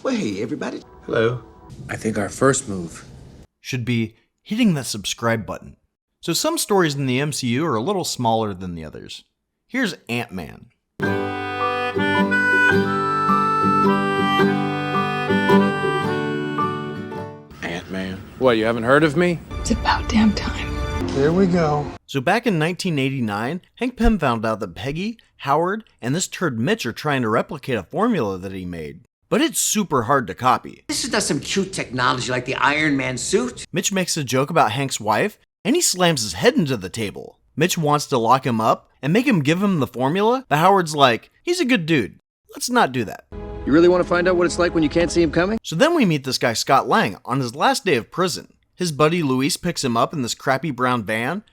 Well, hey, everybody. Hello. I think our first move should be hitting that subscribe button. So some stories in the MCU are a little smaller than the others. Here's AntMan. AntMan. What, you haven't heard of me? It's about damn time. There we go. So back in 1989, Hank Pym found out that Peggy, Howard, and this turd Mitch are trying to replicate a formula that he made. But it's super hard to copy. This is not some cute technology like the Iron Man suit. Mitch makes a joke about Hank's wife, and he slams his head into the table. Mitch wants to lock him up and make him give him the formula, but Howard's like, he's a good dude. Let's not do that. You really want to find out what it's like when you can't see him coming? So then we meet this guy Scott Lang on his last day of prison. His buddy Luis picks him up in this crappy brown van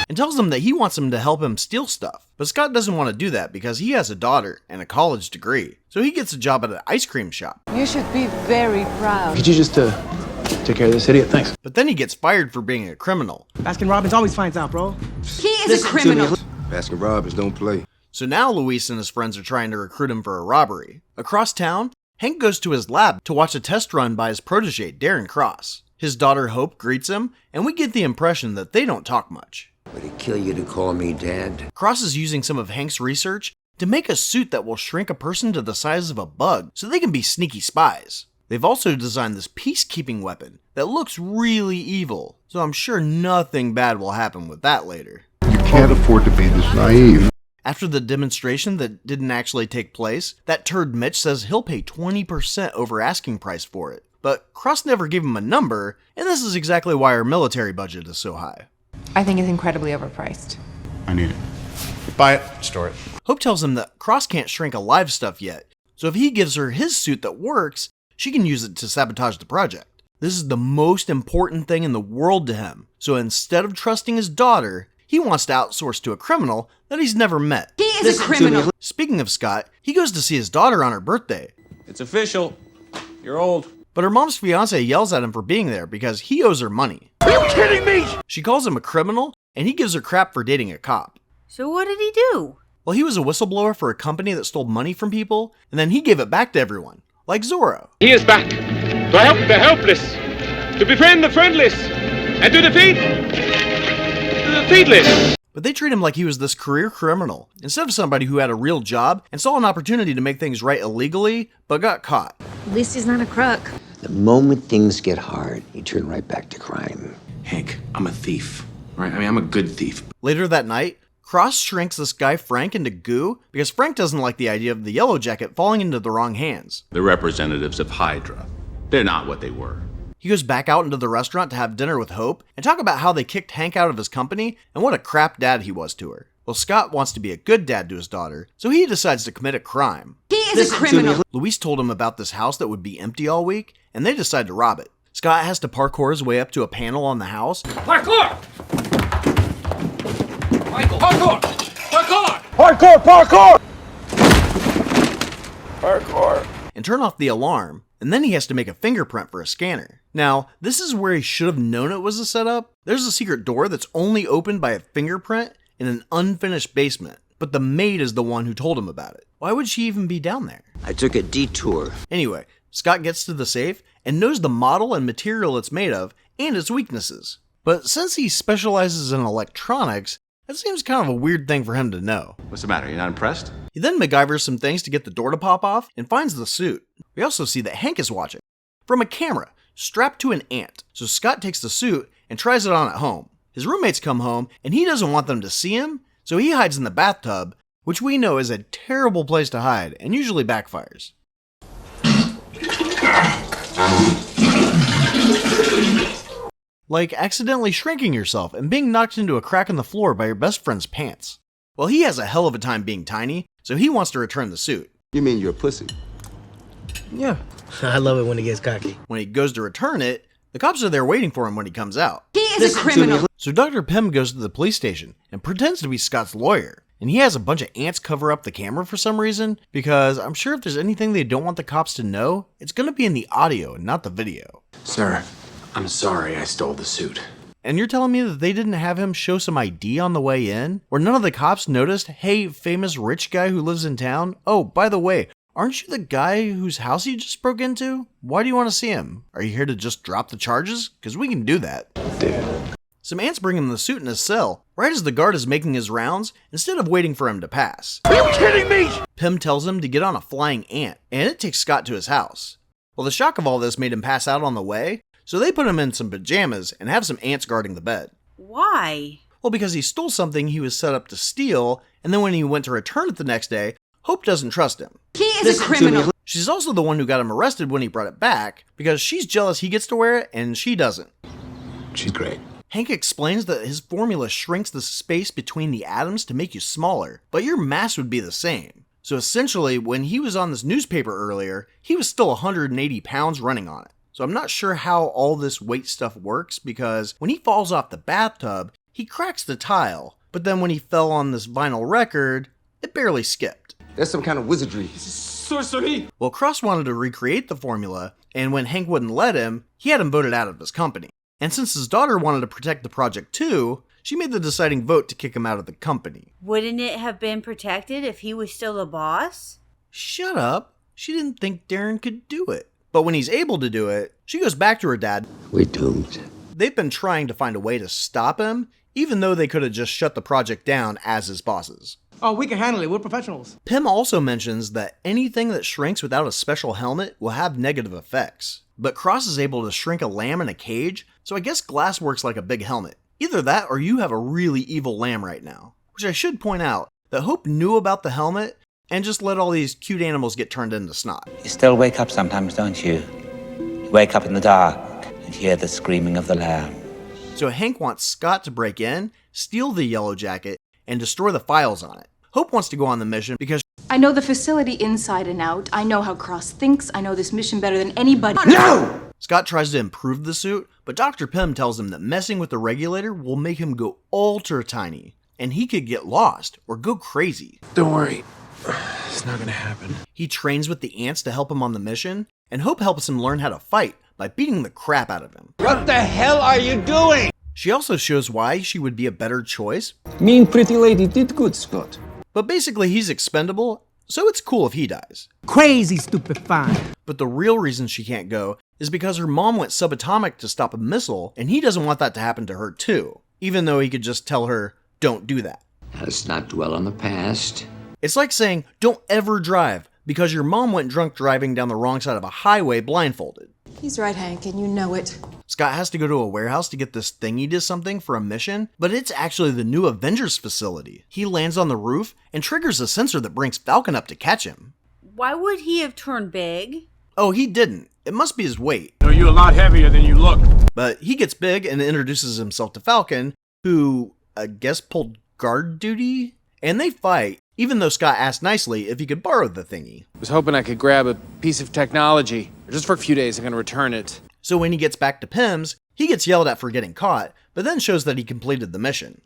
and tells him that he wants him to help him steal stuff. But Scott doesn't want to do that because he has a daughter and a college degree. So he gets a job at an ice cream shop. You should be very proud. Could you just take care of this idiot? Thanks. But then he gets fired for being a criminal. Baskin-Robbins always finds out, bro. He is a criminal. Baskin-Robbins don't play. So now Luis and his friends are trying to recruit him for a robbery. Across town, Hank goes to his lab to watch a test run by his protege, Darren Cross. His daughter Hope greets him, and we get the impression that they don't talk much. Would it kill you to call me Dad? Cross is using some of Hank's research to make a suit that will shrink a person to the size of a bug so they can be sneaky spies. They've also designed this peacekeeping weapon that looks really evil, so I'm sure nothing bad will happen with that later. You can't afford to be this naive. After the demonstration that didn't actually take place, that turd Mitch says he'll pay 20% over asking price for it. But Cross never gave him a number, and this is exactly why our military budget is so high. I think it's incredibly overpriced. I need it. Buy it, store it. Hope tells him that Cross can't shrink alive stuff yet, so if he gives her his suit that works, she can use it to sabotage the project. This is the most important thing in the world to him, so instead of trusting his daughter, he wants to outsource to a criminal that he's never met. He is a criminal. Speaking of Scott, he goes to see his daughter on her birthday. It's official. You're old. But her mom's fiance yells at him for being there because he owes her money. Are you kidding me? She calls him a criminal, and he gives her crap for dating a cop. So what did he do? Well, he was a whistleblower for a company that stole money from people, and then he gave it back to everyone, like Zorro. He is back to help the helpless, to befriend the friendless, and to defeat the defeatless. But they treat him like he was this career criminal, instead of somebody who had a real job and saw an opportunity to make things right illegally, but got caught. At least he's not a crook. The moment things get hard, you turn right back to crime. Hank, I'm a thief. Right? I mean, I'm a good thief. Later that night, Cross shrinks this guy Frank into goo because Frank doesn't like the idea of the Yellow Jacket falling into the wrong hands. The representatives of Hydra. They're not what they were. He goes back out into the restaurant to have dinner with Hope and talk about how they kicked Hank out of his company and what a crap dad he was to her. Well, Scott wants to be a good dad to his daughter, so he decides to commit a crime. He is a criminal. Luis told him about this house that would be empty all week, and they decide to rob it. Scott has to parkour his way up to a panel on the house. Parkour! Michael, parkour! Parkour! Parkour! Parkour! Parkour! And turn off the alarm, and then he has to make a fingerprint for a scanner. Now, this is where he should have known it was a setup. There's a secret door that's only opened by a fingerprint in an unfinished basement, but the maid is the one who told him about it. Why would she even be down there? I took a detour. Anyway, Scott gets to the safe and knows the model and material it's made of and its weaknesses. But since he specializes in electronics, that seems kind of a weird thing for him to know. What's the matter? You're not impressed? He then MacGyvers some things to get the door to pop off and finds the suit. We also see that Hank is watching from a camera strapped to an ant. So Scott takes the suit and tries it on at home. His roommates come home and he doesn't want them to see him, so he hides in the bathtub, which we know is a terrible place to hide and usually backfires. Like accidentally shrinking yourself and being knocked into a crack in the floor by your best friend's pants. Well, he has a hell of a time being tiny, so he wants to return the suit. You mean you're a pussy? Yeah. I love it when he gets cocky. When he goes to return it, the cops are there waiting for him when he comes out. He is a criminal. So Dr. Pym goes to the police station and pretends to be Scott's lawyer. And he has a bunch of ants cover up the camera for some reason, because I'm sure if there's anything they don't want the cops to know, it's going to be in the audio and not the video. Sir, I'm sorry I stole the suit. And you're telling me that they didn't have him show some ID on the way in? Where none of the cops noticed, hey, famous rich guy who lives in town? Oh, by the way, Aren't you the guy whose house you just broke into? Why do you want to see him? Are you here to just drop the charges? Because we can do that. Dude. Some ants bring him the suit in his cell, right as the guard is making his rounds, instead of waiting for him to pass. Are you kidding me? Pym tells him to get on a flying ant, and it takes Scott to his house. Well, the shock of all this made him pass out on the way, so they put him in some pajamas and have some ants guarding the bed. Why? Well, because he stole something he was set up to steal, and then when he went to return it the next day, Hope doesn't trust him. He is a criminal. She's also the one who got him arrested when he brought it back, because she's jealous he gets to wear it and she doesn't. She's great. Hank explains that his formula shrinks the space between the atoms to make you smaller, but your mass would be the same. So essentially, when he was on this newspaper earlier, he was still 180 pounds running on it. So I'm not sure how all this weight stuff works, because when he falls off the bathtub, he cracks the tile, but then when he fell on this vinyl record, it barely skipped. That's some kind of wizardry. Sorcery! Well, Cross wanted to recreate the formula, and when Hank wouldn't let him, he had him voted out of his company. And since his daughter wanted to protect the project too, she made the deciding vote to kick him out of the company. Wouldn't it have been protected if he was still the boss? Shut up. She didn't think Darren could do it. But when he's able to do it, she goes back to her dad. We're doomed. They've been trying to find a way to stop him, even though they could have just shut the project down as his bosses. Oh, we can handle it. We're professionals. Pym also mentions that anything that shrinks without a special helmet will have negative effects. But Cross is able to shrink a lamb in a cage, so I guess glass works like a big helmet. Either that or you have a really evil lamb right now. Which I should point out that Hope knew about the helmet and just let all these cute animals get turned into snot. You still wake up sometimes, don't you? You wake up in the dark and hear the screaming of the lamb. So Hank wants Scott to break in, steal the yellow jacket, and destroy the files on it. Hope wants to go on the mission because I know the facility inside and out. I know how Cross thinks. I know this mission better than anybody. No! Scott tries to improve the suit, but Dr. Pym tells him that messing with the regulator will make him go ultra tiny, and he could get lost or go crazy. Don't worry. It's not gonna happen. He trains with the ants to help him on the mission, and Hope helps him learn how to fight by beating the crap out of him. What the hell are you doing? She also shows why she would be a better choice. Mean pretty lady did good, Scott. But basically he's expendable, so it's cool if he dies. Crazy stupid fine. But the real reason she can't go is because her mom went subatomic to stop a missile, and he doesn't want that to happen to her too, even though he could just tell her, don't do that. Let's not dwell on the past. It's like saying, don't ever drive, because your mom went drunk driving down the wrong side of a highway blindfolded. He's right, Hank, and you know it. Scott has to go to a warehouse to get this thingy to something for a mission, but it's actually the new Avengers facility. He lands on the roof and triggers a sensor that brings Falcon up to catch him. Why would he have turned big? Oh, he didn't. It must be his weight. No, you're a lot heavier than you look. But he gets big and introduces himself to Falcon, who, I guess, pulled guard duty? And they fight, even though Scott asked nicely if he could borrow the thingy. Was hoping I could grab a piece of technology. Just for a few days, I'm gonna return it. So when he gets back to Pym's, he gets yelled at for getting caught, but then shows that he completed the mission.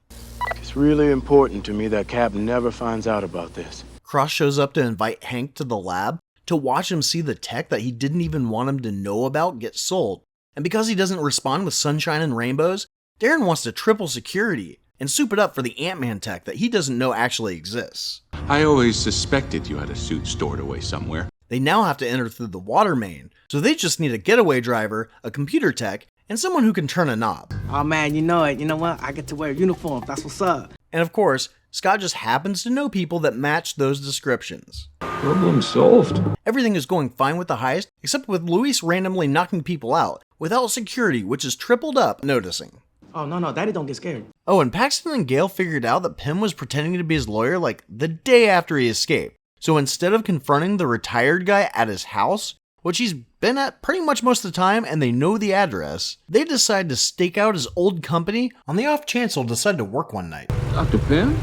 It's really important to me that Cap never finds out about this. Cross shows up to invite Hank to the lab to watch him see the tech that he didn't even want him to know about get sold. And because he doesn't respond with sunshine and rainbows, Darren wants to triple security and soup it up for the AntMan tech that he doesn't know actually exists. I always suspected you had a suit stored away somewhere. They now have to enter through the water main, so they just need a getaway driver, a computer tech, and someone who can turn a knob. Oh man, you know it. You know what? I get to wear a uniform. That's what's up. And of course, Scott just happens to know people that match those descriptions. Problem solved. Everything is going fine with the heist, except with Luis randomly knocking people out, without security, which is tripled up, noticing. Oh, no, Daddy don't get scared. Oh, and Paxton and Gale figured out that Pym was pretending to be his lawyer like the day after he escaped. So instead of confronting the retired guy at his house, which he's been at pretty much most of the time and they know the address, they decide to stake out his old company on the off chance he'll decide to work one night. Dr. Pym?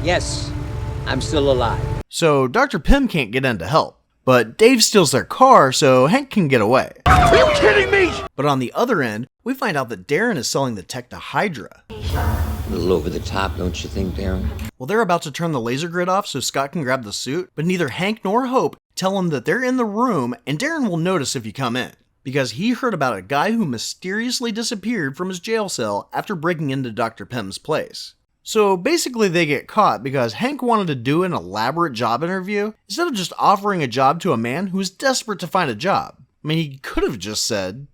Yes, I'm still alive. So Dr. Pym can't get in to help, but Dave steals their car so Hank can get away. Are you kidding me? But on the other end, we find out that Darren is selling the tech to Hydra. A little over the top, don't you think, Darren? Well, they're about to turn the laser grid off so Scott can grab the suit, but neither Hank nor Hope tell him that they're in the room and Darren will notice if you come in, because he heard about a guy who mysteriously disappeared from his jail cell after breaking into Dr. Pym's place. So basically they get caught because Hank wanted to do an elaborate job interview instead of just offering a job to a man who was desperate to find a job. I mean, he could have just said,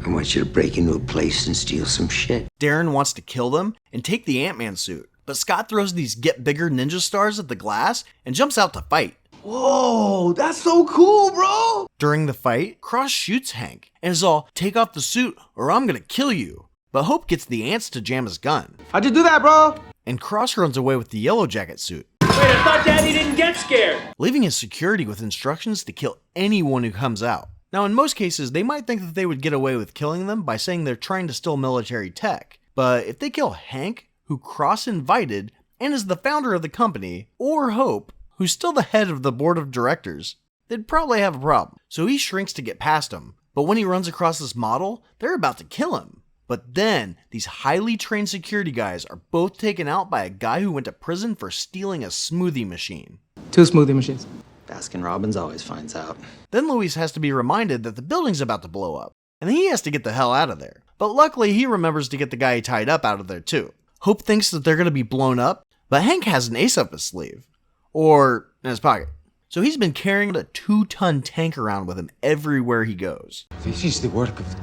I want you to break into a place and steal some shit. Darren wants to kill them and take the Ant-Man suit, but Scott throws these get bigger ninja stars at the glass and jumps out to fight. Whoa, that's so cool, bro! During the fight, Cross shoots Hank and is all, take off the suit or I'm gonna kill you. But Hope gets the ants to jam his gun. How'd you do that, bro? And Cross runs away with the Yellow Jacket suit, Wait, I thought Daddy didn't get scared. leaving his security with instructions to kill anyone who comes out. Now, in most cases, they might think that they would get away with killing them by saying they're trying to steal military tech. But if they kill Hank, who Cross invited and is the founder of the company, or Hope, who's still the head of the board of directors, they'd probably have a problem. So he shrinks to get past them. But when he runs across this model, they're about to kill him. But then, these highly trained security guys are both taken out by a guy who went to prison for stealing a smoothie machine. 2 smoothie machines. Baskin-Robbins always finds out. Then Luis has to be reminded that the building's about to blow up, and he has to get the hell out of there. But luckily, he remembers to get the guy he tied up out of there too. Hope thinks that they're going to be blown up, but Hank has an ace up his sleeve. Or in his pocket. So he's been carrying a 2-ton tank around with him everywhere he goes. This is the work of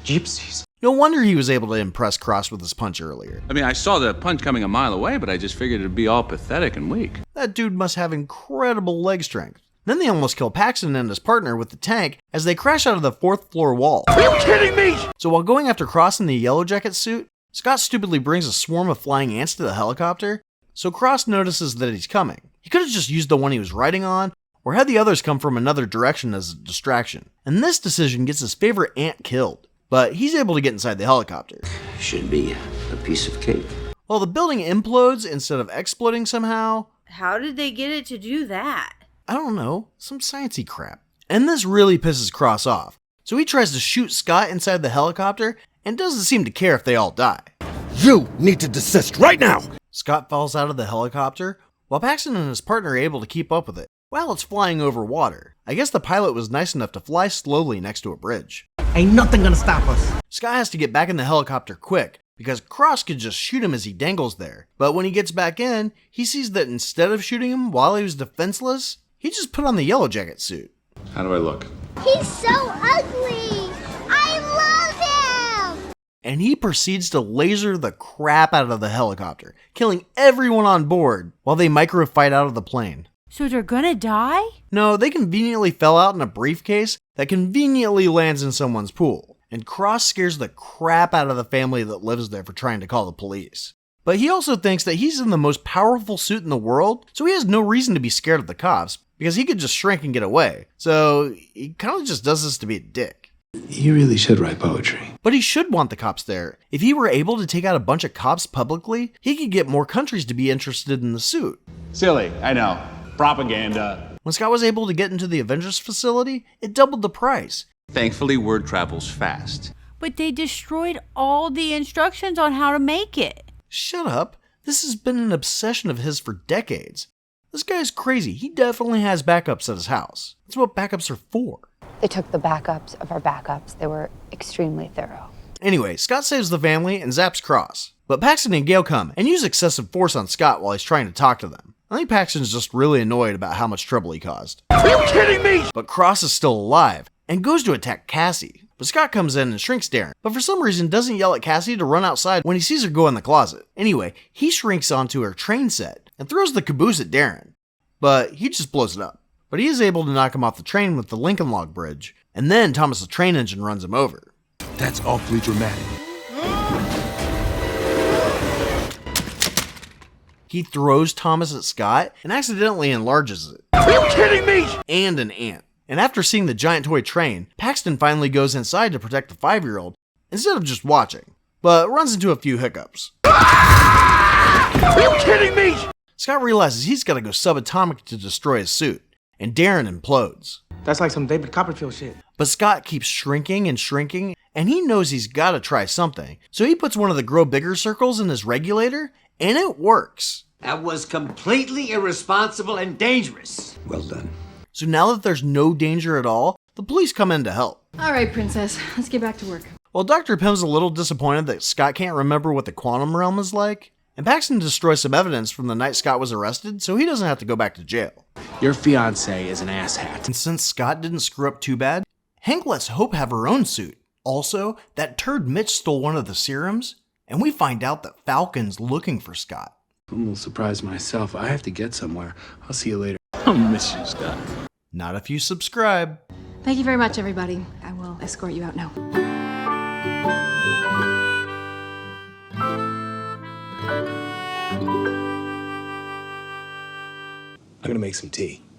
gypsies. No wonder he was able to impress Cross with his punch earlier. I mean, I saw the punch coming a mile away, but I just figured it'd be all pathetic and weak. That dude must have incredible leg strength. Then they almost kill Paxton and his partner with the tank as they crash out of the 4th floor wall. Are you kidding me? So while going after Cross in the Yellow Jacket suit, Scott stupidly brings a swarm of flying ants to the helicopter, so Cross notices that he's coming. He could have just used the one he was riding on, or had the others come from another direction as a distraction. And this decision gets his favorite ant killed, but he's able to get inside the helicopter. Should be a piece of cake. While the building implodes instead of exploding somehow, How did they get it to do that? I don't know, some sciencey crap. And this really pisses Cross off, so he tries to shoot Scott inside the helicopter and doesn't seem to care if they all die. You need to desist right now! Scott falls out of the helicopter, while Paxton and his partner are able to keep up with it, while it's flying over water. I guess the pilot was nice enough to fly slowly next to a bridge. Ain't nothing gonna stop us. Scott has to get back in the helicopter quick, because Cross could just shoot him as he dangles there. But when he gets back in, he sees that instead of shooting him while he was defenseless, he just put on the Yellow Jacket suit. How do I look? He's so ugly! I love him! And he proceeds to laser the crap out of the helicopter, killing everyone on board while they micro-fight out of the plane. So they're gonna die? No, they conveniently fell out in a briefcase that conveniently lands in someone's pool, and Cross scares the crap out of the family that lives there for trying to call the police. But he also thinks that he's in the most powerful suit in the world, so he has no reason to be scared of the cops, because he could just shrink and get away. So he kind of just does this to be a dick. You really should write poetry. But he should want the cops there. If he were able to take out a bunch of cops publicly, he could get more countries to be interested in the suit. Silly, I know. Propaganda. When Scott was able to get into the Avengers facility, it doubled the price. Thankfully, word travels fast. But they destroyed all the instructions on how to make it. Shut up. This has been an obsession of his for decades. This guy's crazy. He definitely has backups at his house. That's what backups are for. They took the backups of our backups. They were extremely thorough. Anyway, Scott saves the family and zaps Cross. But Paxton and Gale come and use excessive force on Scott while he's trying to talk to them. I think Paxton's just really annoyed about how much trouble he caused. Are you kidding me? But Cross is still alive and goes to attack Cassie. But Scott comes in and shrinks Darren, but for some reason doesn't yell at Cassie to run outside when he sees her go in the closet. Anyway, he shrinks onto her train set and throws the caboose at Darren. But he just blows it up. But he is able to knock him off the train with the Lincoln Log Bridge, and then Thomas the Train Engine runs him over. That's awfully dramatic. He throws Thomas at Scott and accidentally enlarges it. Are you kidding me? And an ant. And after seeing the giant toy train, Paxton finally goes inside to protect the 5-year-old instead of just watching, but runs into a few hiccups. Are you kidding me? Scott realizes he's got to go subatomic to destroy his suit, and Darren implodes. That's like some David Copperfield shit. But Scott keeps shrinking and shrinking, and he knows he's got to try something. So he puts one of the grow bigger circles in his regulator, and it works. That was completely irresponsible and dangerous. Well done. So now that there's no danger at all, the police come in to help. All right, Princess, let's get back to work. While Dr. Pym's a little disappointed that Scott can't remember what the quantum realm is like, And Paxton destroys some evidence from the night Scott was arrested, so he doesn't have to go back to jail. Your fiance is an asshat. And since Scott didn't screw up too bad, Hank lets Hope have her own suit. Also, that turd Mitch stole one of the serums, and we find out that Falcon's looking for Scott. I'm a little surprised myself. I have to get somewhere. I'll see you later. I'll miss you, Scott. Not if you subscribe. Thank you very much, everybody. I will escort you out now. I'm gonna make some tea.